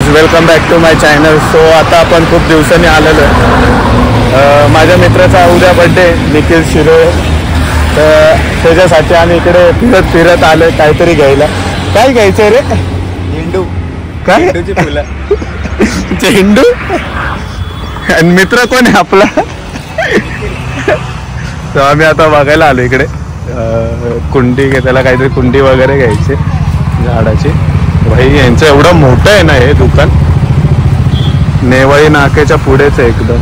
Guys, welcome back to my channel. So आता आपण खूप दिवसांनी आलेलो आहे. माझ्या मित्राचा उद्या बड्डे निखिल शिरोळे, तर त्याच्यासाठी आम्ही इकडे फिरत फिरत आलो काहीतरी घ्यायला. काय घ्यायचं रे? झेंडू. काय? झेंडूची फुलं. झेंडू? आणि मित्र कोण आहे आपला? तर आम्ही आता बघायला आलो इकडे कुंडी, त्याला काहीतरी कुंडी वगैरे घ्यायची झाडाची. भाई यांचं एवढं मोठं आहे ना हे दुकान, नेवाई नाक्याच्या पुढेच आहे एकदम.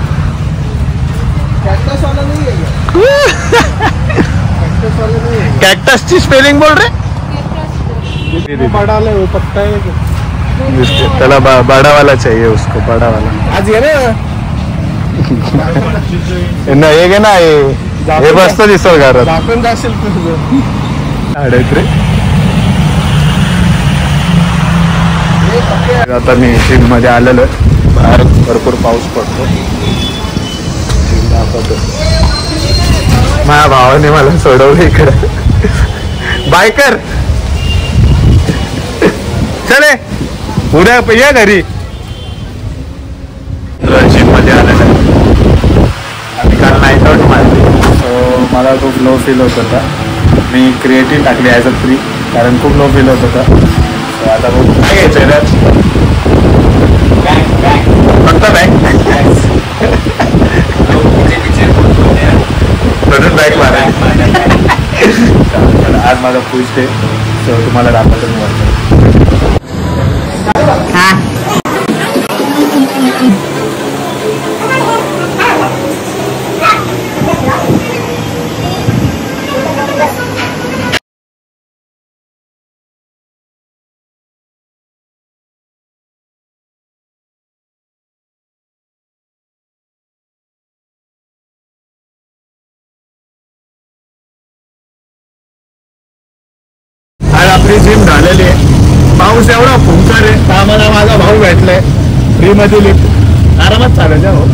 कॅक्टसची स्पेलिंग बोल रे. त्याला बडावाला चाहिए, उसको बडावाला. आज ये ना हे घे ना, हे बसत दिसल घरात. आपण जाशील रे. आता मी जिम मध्ये आलेलो आहे. बाहेर भरपूर पाऊस पडतो. माझ्या भावाने मला सोडवलं इकडे. बायकर चले उद्या या घरी. जिम मध्ये आलेलं आहे. आम्ही काल नाईट आउट मारली, सो मला खूप लो फील होत होता. मी क्रिएटिव्ह टाकली ॲज अ फ्री, कारण खूप लो फील होत होता. सो आता खूप काय घ्यायचं आहे फक्त बॅग मारायला. आज माझा पूज डे, सो तुम्हाला दाखवतो मी वाटतं. आपली जिम झालेली आहे. पाऊस एवढा फुंकर आहे, तर आम्हाला माझा भाऊ भेटलाय फ्रीमध्ये लिफ्ट. आरामात चालायचं हो.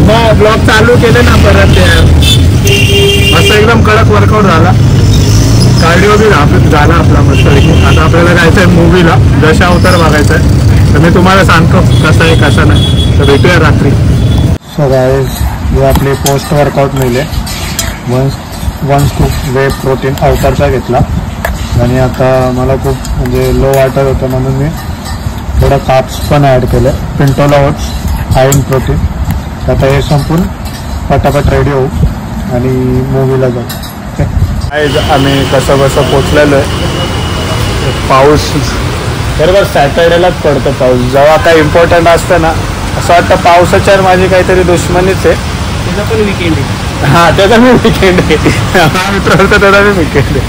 मग ब्लॉग चालू केले ना परत, मस्त एकदम कडक वर्कआउट झाला. कार्डिओ बी झाला आपला मस्त. आता आपल्याला जायचं आहे मूवीला, दशावतार बघायचं आहे. तर मी तुम्हाला सांगतो कसं आहे कसं नाही. तर भेटूया रात्री. सो गाईज, हे आपले पोस्ट वर्कआउट मिळले. वन स्कूप वे प्रोटीन अवतारचा घेतला, आणि आता मला खूप म्हणजे लो वाटत होतं म्हणून मी थोडं काप्स पण ॲड केलं. Pintola oats high in protein. आता हे संपून पटापट रेडी होऊ आणि मूवीला जाऊ. आम्ही कसं पोचलेलो आहे. पाऊस बरोबर सॅटर्डेलाच पडतो पाऊस. जेव्हा काही इम्पॉर्टंट असतं ना, असं वाटतं पावसाच्या माझी काहीतरी दुश्मनीच आहे. त्याचा पण विकेंड आहे. हा, त्याचा मी विकेंड आहे. हा मित्र होता त्याचा मी विकेंड आहे.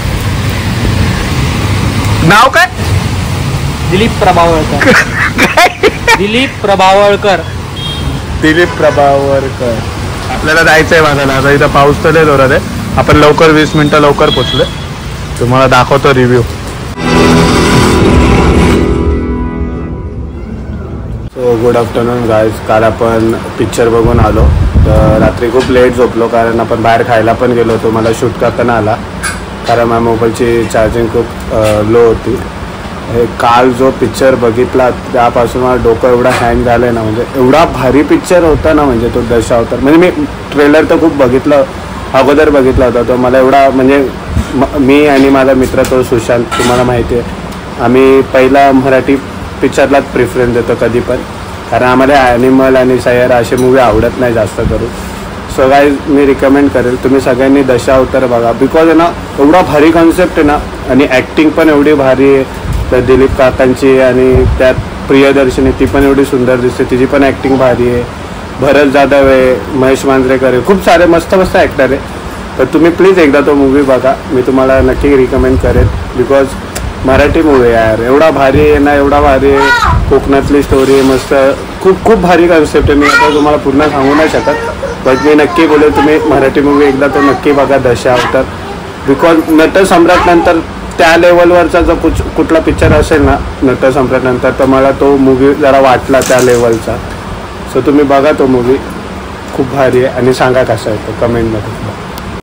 नाव काय? दिलीप प्रभावळकर. दिलीप प्रभावळकर. दिलीप प्रभावळकर. आपल्याला जायचं आहे माझा. आता इथं पाऊस तर लय जोरात आहे. आपण लवकर 20 मिनिटं लवकर पोचलोय. तुम्हाला दाखवतो review. So good afternoon guys. काल आपण पिक्चर बघून आलो, तर रात्री खूप लेट झोपलो, कारण आपण बाहेर खायला पण गेलो होतो. मला शूट करताना आला, कारण माझ्या मोबाईलची चार्जिंग खूप लो होती. हे काल जो पिक्चर बघितला त्यापासून मला डोकं एवढा हँग झालं आहे ना, म्हणजे एवढा भारी पिक्चर होता ना. म्हणजे तो दशावतार, म्हणजे मी ट्रेलर तर खूप बघितलं, अगोदर बघितला होता. तो मला एवढा म्हणजे मी आणि माझा मित्र तो सुशांत, तुम्हाला माहिती आहे, आम्ही पहिला मराठी पिक्चरलाच प्रिफरन्स देतो कधी पण, कारण आम्हाला ॲनिमल आणि सैराट असे मूवी आवडत नाही जास्त करून. सो गाईज, मी रिकमेंड करेल तुम्ही सगळ्यांनी दशावतार बघा. बिकॉज आहे ना, एवढा भारी कॉन्सेप्ट आहे ना, आणि ॲक्टिंग पण एवढी भारी आहे. तर दिलीप काकांची, आणि त्यात प्रियदर्शनी, ती पण एवढी सुंदर दिसते, तिची पण ॲक्टिंग भारी आहे. भरत जाधव आहे, महेश मांजरेकर आहे, खूप सारे मस्त मस्त ॲक्टर आहे. तर तुम्ही प्लीज एकदा तो मूवी बघा. मी तुम्हाला नक्की रिकमेंड करेन. बिकॉज मराठी मूवी आहे यार, एवढा भारी आहे ना, एवढा भारी आहे. कोकणातली स्टोरी आहे मस्त, खूप खूप भारी कॉन्सेप्ट आहे. मी आता तुम्हाला पूर्ण सांगू नाही शकत, बट मी नक्की बोलेल तुम्ही मराठी मूवी एकदा तो नक्की बघा, दशावतार. बिकॉज नटसम्राट नंतर त्या लेवलवरचा जो कुठला पिक्चर असेल ना नटसम्राट नंतर, तर मला तो मूवी जरा वाटला त्या लेवलचा. सो तुम्ही बघा तो मूवी, खूप भारी आहे. आणि सांगा कसा आहे तो कमेंटमध्ये.